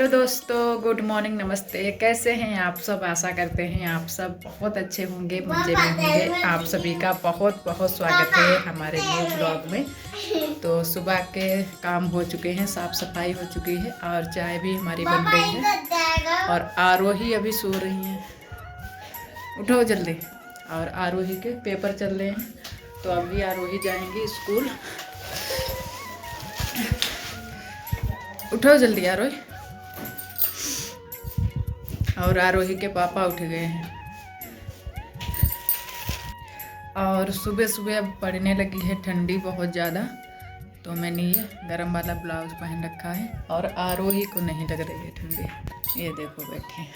दोस्तों, good morning, नमस्ते। कैसे हैं आप सब? आशा करते हैं आप सब बहुत अच्छे होंगे, मज़े में होंगे। आप सभी का बहुत बहुत स्वागत है हमारे न्यू ब्लॉग में। तो सुबह के काम हो चुके हैं, साफ़ सफाई हो चुकी है और चाय भी हमारी बन गई है। और आरोही अभी सो रही हैं, उठो जल्दी। और आरोही के पेपर चल रहे हैं, तो अभी आरोही जाएंगी स्कूल। उठो जल्दी आरोही। और आरोही के पापा उठ गए हैं और सुबह सुबह अब पड़ने लगी है ठंडी बहुत ज़्यादा। तो मैंने ये गरम वाला ब्लाउज पहन रखा है और आरोही को नहीं लग रही है ठंडी। ये देखो बैठे हैं।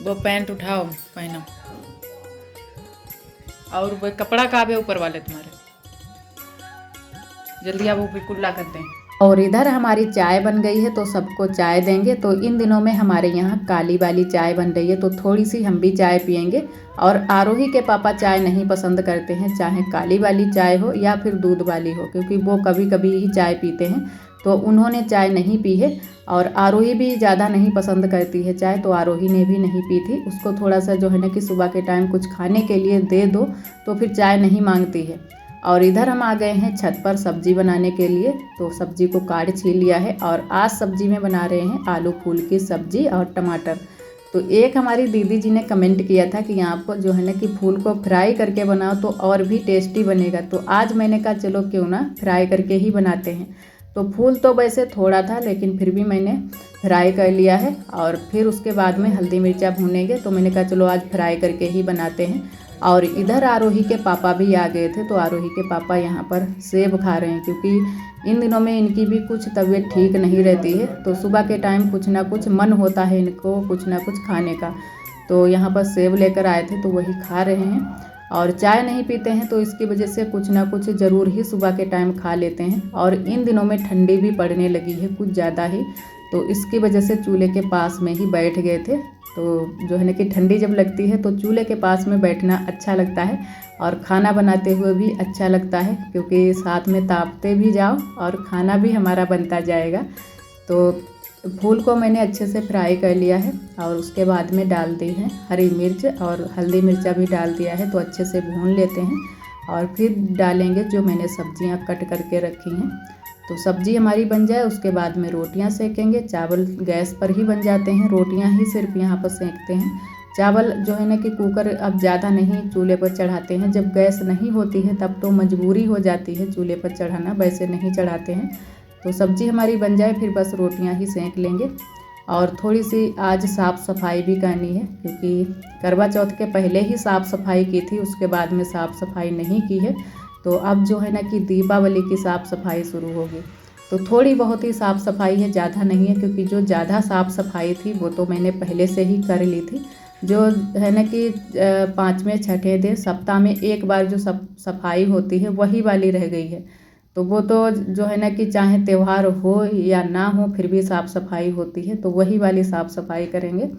वो पैंट उठाओ पहनो। और वो कपड़ा कहाँ है ऊपर वाले तुम्हारे? जल्दी आप वो कुल्ला करते हैं। और इधर हमारी चाय बन गई है, तो सबको चाय देंगे। तो इन दिनों में हमारे यहाँ काली वाली चाय बन रही है, तो थोड़ी सी हम भी चाय पियेंगे। और आरोही के पापा चाय नहीं पसंद करते हैं, चाहे काली वाली चाय हो या फिर दूध वाली हो, क्योंकि वो कभी कभी ही चाय पीते हैं। तो उन्होंने चाय नहीं पी है और आरोही भी ज़्यादा नहीं पसंद करती है चाय, तो आरोही ने भी नहीं पी थी। उसको थोड़ा सा जो है ना कि सुबह के टाइम कुछ खाने के लिए दे दो तो फिर चाय नहीं मांगती है। और इधर हम आ गए हैं छत पर सब्जी बनाने के लिए। तो सब्जी को काट छील लिया है और आज सब्जी में बना रहे हैं आलू फूल की सब्जी और टमाटर। तो एक हमारी दीदी जी ने कमेंट किया था कि यहाँ पर जो है ना कि फूल को फ्राई करके बनाओ तो और भी टेस्टी बनेगा। तो आज मैंने कहा चलो क्यों ना फ्राई करके ही बनाते हैं। तो फूल तो वैसे थोड़ा था, लेकिन फिर भी मैंने फ्राई कर लिया है और फिर उसके बाद में हल्दी मिर्चा भूनेंगे। तो मैंने कहा चलो आज फ्राई करके ही बनाते हैं। और इधर आरोही के पापा भी आ गए थे, तो आरोही के पापा यहाँ पर सेब खा रहे हैं, क्योंकि इन दिनों में इनकी भी कुछ तबीयत ठीक नहीं रहती है। तो सुबह के टाइम कुछ ना कुछ मन होता है इनको कुछ ना कुछ खाने का। तो यहाँ पर सेब लेकर आए थे, तो वही खा रहे हैं। और चाय नहीं पीते हैं, तो इसकी वजह से कुछ ना कुछ ज़रूर ही सुबह के टाइम खा लेते हैं। और इन दिनों में ठंडी भी पड़ने लगी है कुछ ज़्यादा ही, तो इसकी वजह से चूल्हे के पास में ही बैठ गए थे। तो जो है ना कि ठंडी जब लगती है तो चूल्हे के पास में बैठना अच्छा लगता है और खाना बनाते हुए भी अच्छा लगता है, क्योंकि साथ में तापते भी जाओ और खाना भी हमारा बनता जाएगा। तो फूल को मैंने अच्छे से फ्राई कर लिया है और उसके बाद में डाल दी है हरी मिर्च और हल्दी मिर्चा भी डाल दिया है। तो अच्छे से भून लेते हैं और फिर डालेंगे जो मैंने सब्जियां कट करके रखी हैं। तो सब्जी हमारी बन जाए उसके बाद में रोटियां सेकेंगे। चावल गैस पर ही बन जाते हैं, रोटियां ही सिर्फ यहाँ पर सेकते हैं। चावल जो है ना कि कुकर अब ज़्यादा नहीं चूल्हे पर चढ़ाते हैं। जब गैस नहीं होती है तब तो मजबूरी हो जाती है चूल्हे पर चढ़ाना, वैसे नहीं चढ़ाते हैं। तो सब्जी हमारी बन जाए फिर बस रोटियां ही सेक लेंगे। और थोड़ी सी आज साफ़ सफाई भी करनी है, क्योंकि करवा चौथ के पहले ही साफ़ सफाई की थी, उसके बाद में साफ़ सफाई नहीं की है। तो अब जो है ना कि दीपावली की साफ़ सफाई शुरू होगी। तो थोड़ी बहुत ही साफ़ सफाई है, ज़्यादा नहीं है, क्योंकि जो ज़्यादा साफ़ सफाई थी वो तो मैंने पहले से ही कर ली थी। जो है ना कि 5वें छठे दिन सप्ताह में एक बार जो सफाई होती है वही वाली रह गई है। तो वो तो जो है ना कि चाहे त्यौहार हो या ना हो फिर भी साफ़ सफाई होती है, तो वही वाली साफ़ सफाई करेंगे।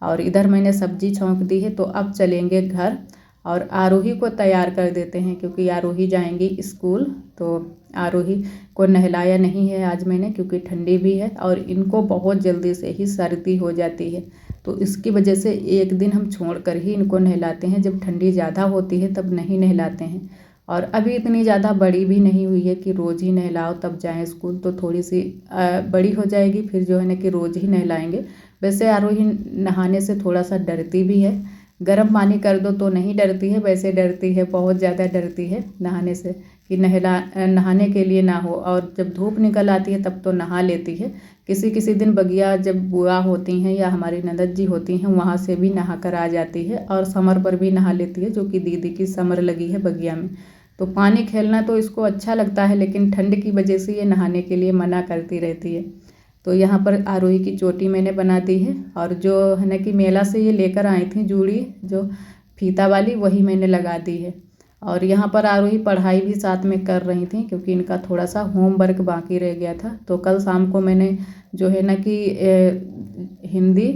और इधर मैंने सब्जी छौंक दी है, तो अब चलेंगे घर और आरोही को तैयार कर देते हैं, क्योंकि आरोही जाएंगी स्कूल। तो आरोही को नहलाया नहीं है आज मैंने, क्योंकि ठंडी भी है और इनको बहुत जल्दी से ही सर्दी हो जाती है। तो इसकी वजह से एक दिन हम छोड़ कर ही इनको नहलाते हैं, जब ठंडी ज़्यादा होती है तब नहीं नहलाते हैं। और अभी इतनी ज़्यादा बड़ी भी नहीं हुई है कि रोज़ ही नहलाओ तब जाएं स्कूल, तो थोड़ी सी बड़ी हो जाएगी फिर जो है ना कि रोज़ ही नहलाएंगे। वैसे आरोही नहाने से थोड़ा सा डरती भी है, गर्म पानी कर दो तो नहीं डरती है, वैसे डरती है, बहुत ज़्यादा डरती है नहाने से, कि नहाने के लिए ना हो। और जब धूप निकल आती है तब तो नहा लेती है। किसी किसी दिन बगिया जब बुआ होती हैं या हमारी ननद जी होती हैं वहाँ से भी नहा कर आ जाती है, और समर पर भी नहा लेती है, जो कि दीदी की समर लगी है बगिया में। तो पानी खेलना तो इसको अच्छा लगता है, लेकिन ठंड की वजह से ये नहाने के लिए मना करती रहती है। तो यहाँ पर आरोही की चोटी मैंने बना दी है, और जो है ना कि मेला से ये लेकर आई थी जूड़ी जो फीता वाली, वही मैंने लगा दी है। और यहाँ पर आरोही पढ़ाई भी साथ में कर रही थी, क्योंकि इनका थोड़ा सा होमवर्क बाकी रह गया था। तो कल शाम को मैंने जो है ना कि हिंदी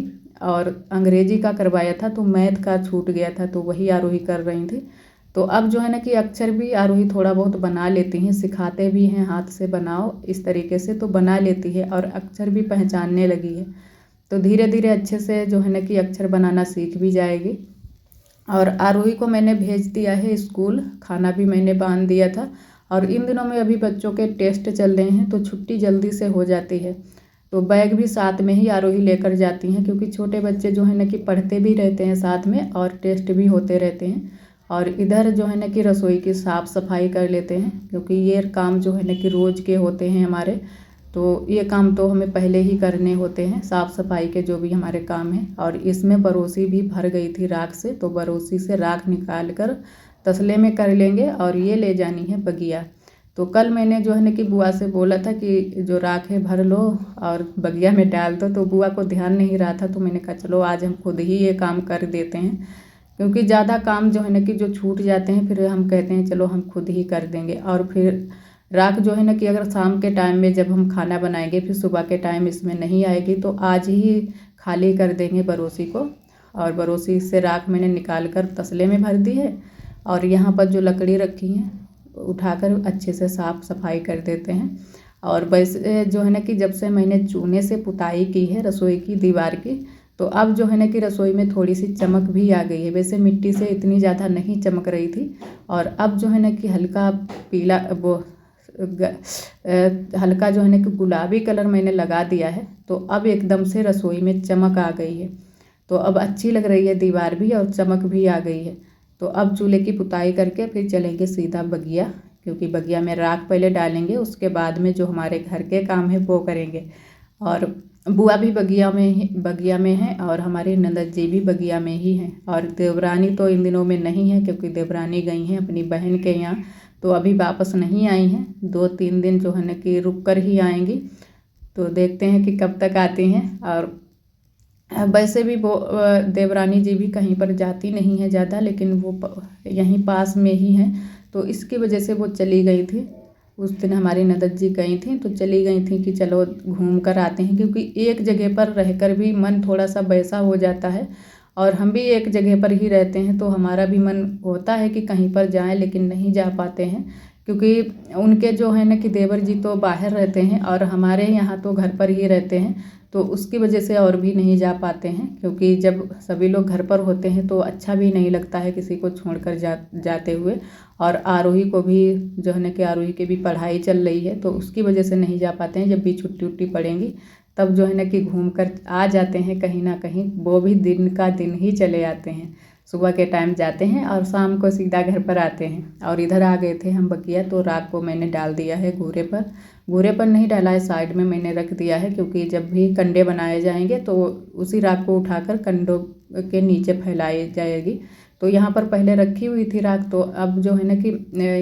और अंग्रेजी का करवाया था, तो मैथ का छूट गया था, तो वही आरोही कर रही थी। तो अब जो है ना कि अक्षर भी आरोही थोड़ा बहुत बना लेती हैं, सिखाते भी हैं हाथ से बनाओ इस तरीके से, तो बना लेती है और अक्षर भी पहचानने लगी है। तो धीरे धीरे अच्छे से जो है ना कि अक्षर बनाना सीख भी जाएगी। और आरोही को मैंने भेज दिया है स्कूल, खाना भी मैंने बांध दिया था। और इन दिनों में अभी बच्चों के टेस्ट चल रहे हैं तो छुट्टी जल्दी से हो जाती है, तो बैग भी साथ में ही आरोही लेकर जाती हैं, क्योंकि छोटे बच्चे जो है ना कि पढ़ते भी रहते हैं साथ में और टेस्ट भी होते रहते हैं। और इधर जो है ना कि रसोई की साफ़ सफाई कर लेते हैं, क्योंकि ये काम जो है ना कि रोज़ के होते हैं हमारे, तो ये काम तो हमें पहले ही करने होते हैं, साफ़ सफाई के जो भी हमारे काम हैं। और इसमें बरोसी भी भर गई थी राख से, तो बरोसी से राख निकाल कर तसले में कर लेंगे और ये ले जानी है बगिया। तो कल मैंने जो है ना कि बुआ से बोला था कि जो राख है भर लो और बगिया में डाल दो, तो बुआ को ध्यान नहीं रहा था, तो मैंने कहा चलो आज हम खुद ही ये काम कर देते हैं, क्योंकि ज़्यादा काम जो है ना कि जो छूट जाते हैं फिर हम कहते हैं चलो हम खुद ही कर देंगे। और फिर राख जो है ना कि अगर शाम के टाइम में जब हम खाना बनाएंगे फिर सुबह के टाइम इसमें नहीं आएगी, तो आज ही खाली कर देंगे बरोसी को। और बरोसी से राख मैंने निकाल कर तसले में भर दी है। और यहाँ पर जो लकड़ी रखी हैं उठाकर अच्छे से साफ़ सफाई कर देते हैं। और वैसे जो है ना कि जब से मैंने चूने से पुताई की है रसोई की दीवार की, तो अब जो है ना कि रसोई में थोड़ी सी चमक भी आ गई है। वैसे मिट्टी से इतनी ज़्यादा नहीं चमक रही थी, और अब जो है ना कि हल्का पीला वो हल्का जो है ना कि गुलाबी कलर मैंने लगा दिया है, तो अब एकदम से रसोई में चमक आ गई है। तो अब अच्छी लग रही है दीवार भी और चमक भी आ गई है। तो अब चूल्हे की पुताई करके फिर चलेंगे सीधा बगिया, क्योंकि बगिया में राख पहले डालेंगे, उसके बाद में जो हमारे घर के काम है वो करेंगे। और बुआ भी बगिया में है और हमारी ननद जी भी बगिया में ही हैं। और देवरानी तो इन दिनों में नहीं है, क्योंकि देवरानी गई हैं अपनी बहन के यहाँ, तो अभी वापस नहीं आई हैं, 2-3 दिन जो है ना कि रुक कर ही आएंगी। तो देखते हैं कि कब तक आती हैं। और वैसे भी वो देवरानी जी भी कहीं पर जाती नहीं है ज़्यादा, लेकिन वो यहीं पास में ही हैं, तो इसकी वजह से वो चली गई थी। उस दिन हमारी ननद जी गई थी तो चली गई थी कि चलो घूम कर आते हैं, क्योंकि एक जगह पर रहकर भी मन थोड़ा सा वैसा हो जाता है। और हम भी एक जगह पर ही रहते हैं तो हमारा भी मन होता है कि कहीं पर जाएं, लेकिन नहीं जा पाते हैं, क्योंकि उनके जो है ना कि देवर जी तो बाहर रहते हैं और हमारे यहाँ तो घर पर ही रहते हैं, तो उसकी वजह से और भी नहीं जा पाते हैं। क्योंकि जब सभी लोग घर पर होते हैं तो अच्छा भी नहीं लगता है किसी को छोड़कर जाते हुए। और आरोही को भी जो है ना कि आरोही की भी पढ़ाई चल रही है, तो उसकी वजह से नहीं जा पाते हैं। जब भी छुट्टी उट्टी पड़ेंगी तब जो है ना कि घूम कर आ जाते हैं कहीं ना कहीं, वो भी दिन का दिन ही चले आते हैं। सुबह के टाइम जाते हैं और शाम को सीधा घर पर आते हैं। और इधर आ गए थे हम बगिया, तो राख को मैंने डाल दिया है घूरे पर नहीं डाला है, साइड में मैंने रख दिया है, क्योंकि जब भी कंडे बनाए जाएंगे तो उसी राख को उठाकर कंडों के नीचे फैलाई जाएगी। तो यहाँ पर पहले रखी हुई थी राख, तो अब जो है ना कि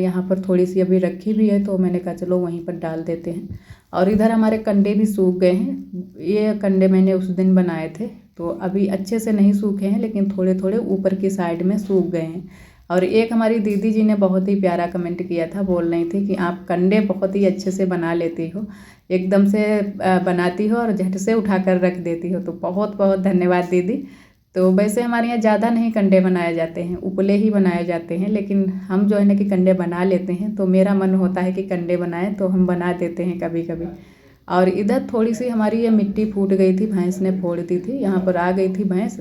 यहाँ पर थोड़ी सी अभी रखी भी है, तो मैंने कहा चलो वहीं पर डाल देते हैं। और इधर हमारे कंडे भी सूख गए हैं, ये कंडे मैंने उस दिन बनाए थे, तो अभी अच्छे से नहीं सूखे हैं, लेकिन थोड़े थोड़े ऊपर की साइड में सूख गए हैं। और एक हमारी दीदी जी ने बहुत ही प्यारा कमेंट किया था, बोल रही थी कि आप कंडे बहुत ही अच्छे से बना लेती हो, एकदम से बनाती हो और झट से उठाकर रख देती हो। तो बहुत बहुत धन्यवाद दीदी। तो वैसे हमारे यहाँ ज़्यादा नहीं कंडे बनाए जाते हैं, उपले ही बनाए जाते हैं, लेकिन हम जो है ना कि कंडे बना लेते हैं, तो मेरा मन होता है कि कंडे बनाएं तो हम बना देते हैं कभी कभी। और इधर थोड़ी सी हमारी ये मिट्टी फूट गई थी, भैंस ने फोड़ दी थी, यहाँ पर आ गई थी भैंस,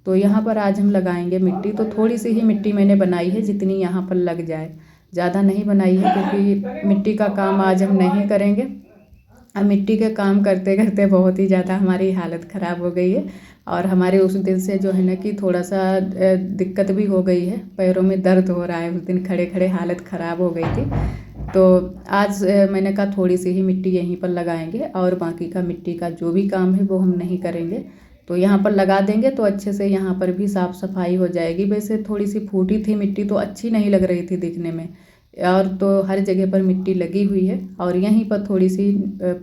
तो यहाँ पर आज हम लगाएंगे मिट्टी। तो थोड़ी सी ही मिट्टी मैंने बनाई है, जितनी यहाँ पर लग जाए, ज़्यादा नहीं बनाई है, क्योंकि मिट्टी का काम आज हम नहीं करेंगे। अब मिट्टी के काम करते करते बहुत ही ज़्यादा हमारी हालत ख़राब हो गई है। और हमारे उस दिन से जो है ना कि थोड़ा सा दिक्कत भी हो गई है, पैरों में दर्द हो रहा है, उस दिन खड़े खड़े हालत ख़राब हो गई थी। तो आज मैंने कहा थोड़ी सी ही मिट्टी यहीं पर लगाएंगे, और बाकी का मिट्टी का जो भी काम है वो हम नहीं करेंगे। तो यहाँ पर लगा देंगे तो अच्छे से यहाँ पर भी साफ़ सफाई हो जाएगी। वैसे थोड़ी सी फूटी थी मिट्टी, तो अच्छी नहीं लग रही थी दिखने में, और तो हर जगह पर मिट्टी लगी हुई है। और यहीं पर थोड़ी सी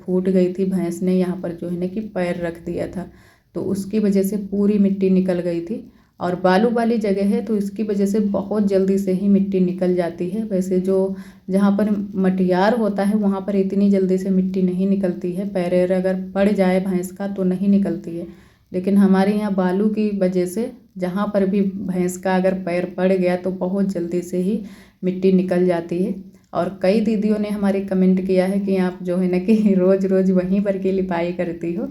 फूट गई थी, भैंस ने यहाँ पर जो है ना कि पैर रख दिया था, तो उसकी वजह से पूरी मिट्टी निकल गई थी। और बालू वाली जगह है तो इसकी वजह से बहुत जल्दी से ही मिट्टी निकल जाती है। वैसे जो जहाँ पर मटियार होता है वहाँ पर इतनी जल्दी से मिट्टी नहीं निकलती है, पैर अगर पड़ जाए भैंस का तो नहीं निकलती है, लेकिन हमारे यहाँ बालू की वजह से जहाँ पर भी भैंस का अगर पैर पड़ गया तो बहुत जल्दी से ही मिट्टी निकल जाती है। और कई दीदियों ने हमारे कमेंट किया है कि आप जो है ना कि रोज़ रोज़ वहीं पर की लिपाई करती हो।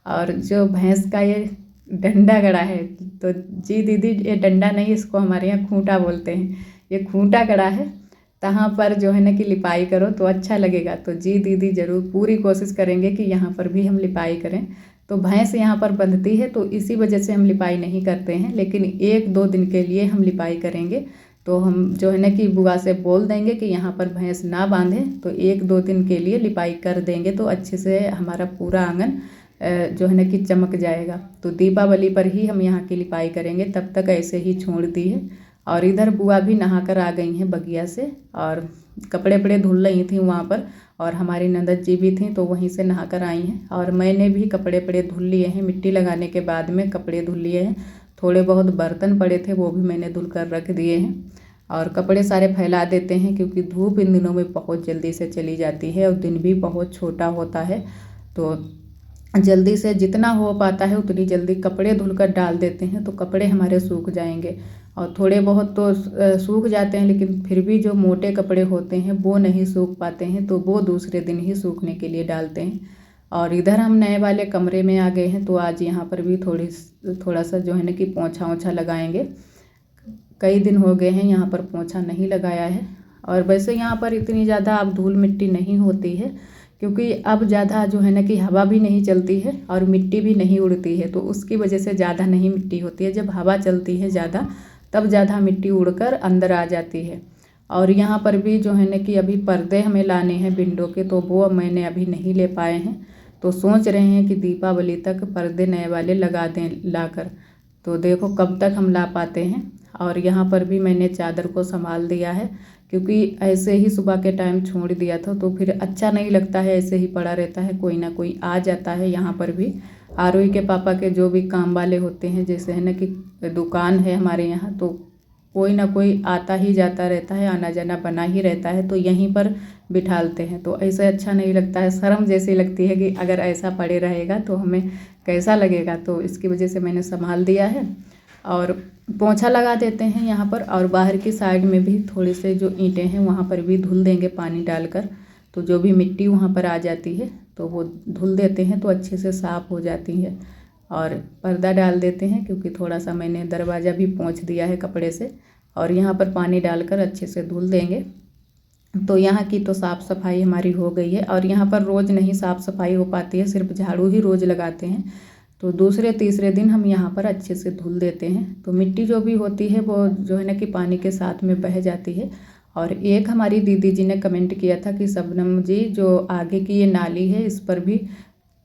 और जो भैंस का ये डंडा गड़ा है, तो जी दीदी ये डंडा नहीं, इसको हमारे यहाँ खूंटा बोलते हैं। ये खूंटा गड़ा है, तहाँ पर जो है ना कि लिपाई करो तो अच्छा लगेगा। तो जी दीदी ज़रूर पूरी कोशिश करेंगे कि यहाँ पर भी हम लिपाई करें। तो भैंस यहाँ पर बंधती है तो इसी वजह से हम लिपाई नहीं करते हैं, लेकिन 1-2 दिन के लिए हम लिपाई करेंगे। तो हम जो है ना कि बुआ से बोल देंगे कि यहाँ पर भैंस ना बांधें, तो 1-2 दिन के लिए लिपाई कर देंगे तो अच्छे से हमारा पूरा आंगन जो है ना कि चमक जाएगा। तो दीपावली पर ही हम यहाँ की लिपाई करेंगे, तब तक ऐसे ही छोड़ दी है। और इधर बुआ भी नहा कर आ गई हैं बगिया से, और कपड़े वपड़े धुल रही थी वहाँ पर, और हमारी ननद जी भी थी तो वहीं से नहा कर आई हैं। और मैंने भी कपड़े वपड़े धुल लिए हैं, मिट्टी लगाने के बाद में कपड़े धुल लिए हैं। थोड़े बहुत बर्तन पड़े थे वो भी मैंने धुल कर रख दिए हैं। और कपड़े सारे फैला देते हैं क्योंकि धूप इन दिनों में बहुत जल्दी से चली जाती है और दिन भी बहुत छोटा होता है। तो जल्दी से जितना हो पाता है उतनी जल्दी कपड़े धुलकर डाल देते हैं तो कपड़े हमारे सूख जाएंगे। और थोड़े बहुत तो सूख जाते हैं, लेकिन फिर भी जो मोटे कपड़े होते हैं वो नहीं सूख पाते हैं, तो वो दूसरे दिन ही सूखने के लिए डालते हैं। और इधर हम नए वाले कमरे में आ गए हैं, तो आज यहाँ पर भी थोड़ा सा जो है ना कि पोंछा ओछा लगाएंगे। कई दिन हो गए हैं यहाँ पर पोंछा नहीं लगाया है। और वैसे यहाँ पर इतनी ज़्यादा अब धूल मिट्टी नहीं होती है, क्योंकि अब ज़्यादा जो है ना कि हवा भी नहीं चलती है और मिट्टी भी नहीं उड़ती है, तो उसकी वजह से ज़्यादा नहीं मिट्टी होती है। जब हवा चलती है ज़्यादा तब ज़्यादा मिट्टी उड़कर अंदर आ जाती है। और यहाँ पर भी जो है ना कि अभी पर्दे हमें लाने हैं विंडो के, तो वो मैंने अभी नहीं ले पाए हैं। तो सोच रहे हैं कि दीपावली तक पर्दे नए वाले लगा दें लाकर, तो देखो कब तक हम ला पाते हैं। और यहाँ पर भी मैंने चादर को संभाल दिया है, क्योंकि ऐसे ही सुबह के टाइम छोड़ दिया था तो फिर अच्छा नहीं लगता है, ऐसे ही पड़ा रहता है, कोई ना कोई आ जाता है। यहाँ पर भी आरोही के पापा के जो भी काम वाले होते हैं, जैसे है ना कि दुकान है हमारे यहाँ, तो कोई ना कोई आता ही जाता रहता है, आना जाना बना ही रहता है, तो यहीं पर बिठालते हैं। तो ऐसे अच्छा नहीं लगता है, शर्म जैसी लगती है कि अगर ऐसा पड़े रहेगा तो हमें कैसा लगेगा। तो इसकी वजह से मैंने संभाल दिया है। और पोंछा लगा देते हैं यहाँ पर, और बाहर की साइड में भी थोड़े से जो ईंटें हैं वहाँ पर भी धुल देंगे पानी डालकर। तो जो भी मिट्टी वहाँ पर आ जाती है तो वो धुल देते हैं तो अच्छे से साफ़ हो जाती है। और पर्दा डाल देते हैं, क्योंकि थोड़ा सा मैंने दरवाज़ा भी पोंछ दिया है कपड़े से, और यहाँ पर पानी डालकर अच्छे से धुल देंगे। तो यहाँ की तो साफ़ सफाई हमारी हो गई है। और यहाँ पर रोज़ नहीं साफ़ सफाई हो पाती है, सिर्फ झाड़ू ही रोज़ लगाते हैं। तो दूसरे तीसरे दिन हम यहाँ पर अच्छे से धुल देते हैं। तो मिट्टी जो भी होती है वो जो है ना कि पानी के साथ में बह जाती है। और एक हमारी दीदी जी ने कमेंट किया था कि शबनम जी, जो आगे की ये नाली है इस पर भी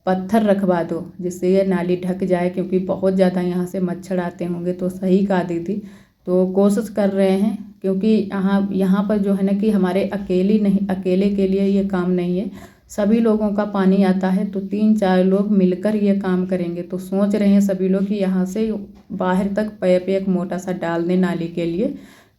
पत्थर रखवा दो, जिससे ये नाली ढक जाए, क्योंकि बहुत ज़्यादा यहाँ से मच्छर आते होंगे। तो सही कहा दीदी, तो कोशिश कर रहे हैं, क्योंकि यहाँ पर जो है ना कि हमारे अकेले के लिए ये काम नहीं है, सभी लोगों का पानी आता है, तो 3-4 लोग मिलकर ये काम करेंगे। तो सोच रहे हैं सभी लोग कि यहाँ से बाहर तक पैप एक मोटा सा डाल दें नाली के लिए,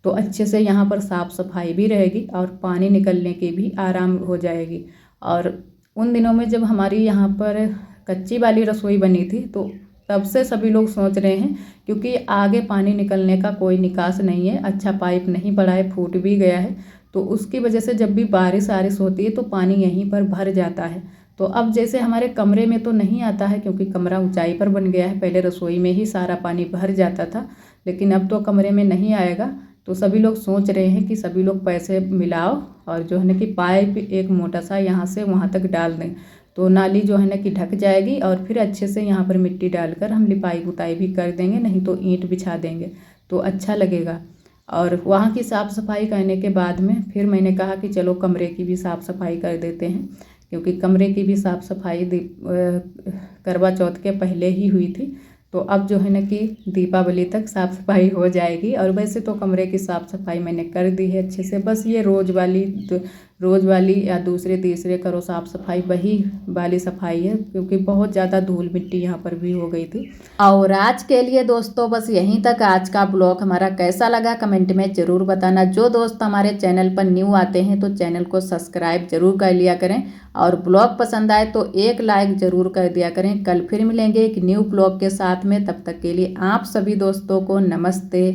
तो अच्छे से यहाँ पर साफ़ सफाई भी रहेगी और पानी निकलने की भी आराम हो जाएगी। और उन दिनों में जब हमारी यहाँ पर कच्ची वाली रसोई बनी थी, तो तब से सभी लोग सोच रहे हैं, क्योंकि आगे पानी निकलने का कोई निकास नहीं है, अच्छा पाइप नहीं पड़ा है, फूट भी गया है, तो उसकी वजह से जब भी बारिश होती है तो पानी यहीं पर भर जाता है। तो अब जैसे हमारे कमरे में तो नहीं आता है, क्योंकि कमरा ऊंचाई पर बन गया है, पहले रसोई में ही सारा पानी भर जाता था, लेकिन अब तो कमरे में नहीं आएगा। तो सभी लोग सोच रहे हैं कि सभी लोग पैसे मिलाओ और जो है ना कि पाइप एक मोटा सा यहाँ से वहाँ तक डाल दें, तो नाली जो है ना कि ढक जाएगी। और फिर अच्छे से यहाँ पर मिट्टी डालकर हम लिपाई पुताई भी कर देंगे, नहीं तो ईंट बिछा देंगे तो अच्छा लगेगा। और वहाँ की साफ़ सफाई करने के बाद में फिर मैंने कहा कि चलो कमरे की भी साफ़ सफाई कर देते हैं, क्योंकि कमरे की भी साफ़ सफाई करवा चौथ के पहले ही हुई थी। तो अब जो है ना कि दीपावली तक साफ़ सफाई हो जाएगी। और वैसे तो कमरे की साफ़ सफाई मैंने कर दी है अच्छे से, बस ये रोज़ वाली रोज़ वाली या दूसरे तीसरे करो साफ़ सफाई, वही वाली सफाई है, क्योंकि बहुत ज़्यादा धूल मिट्टी यहाँ पर भी हो गई थी। और आज के लिए दोस्तों बस यहीं तक। आज का ब्लॉग हमारा कैसा लगा कमेंट में ज़रूर बताना। जो दोस्त हमारे चैनल पर न्यू आते हैं तो चैनल को सब्सक्राइब जरूर कर लिया करें, और ब्लॉग पसंद आए तो एक लाइक ज़रूर कर दिया करें। कल फिर मिलेंगे एक न्यू ब्लॉग के साथ में, तब तक के लिए आप सभी दोस्तों को नमस्ते।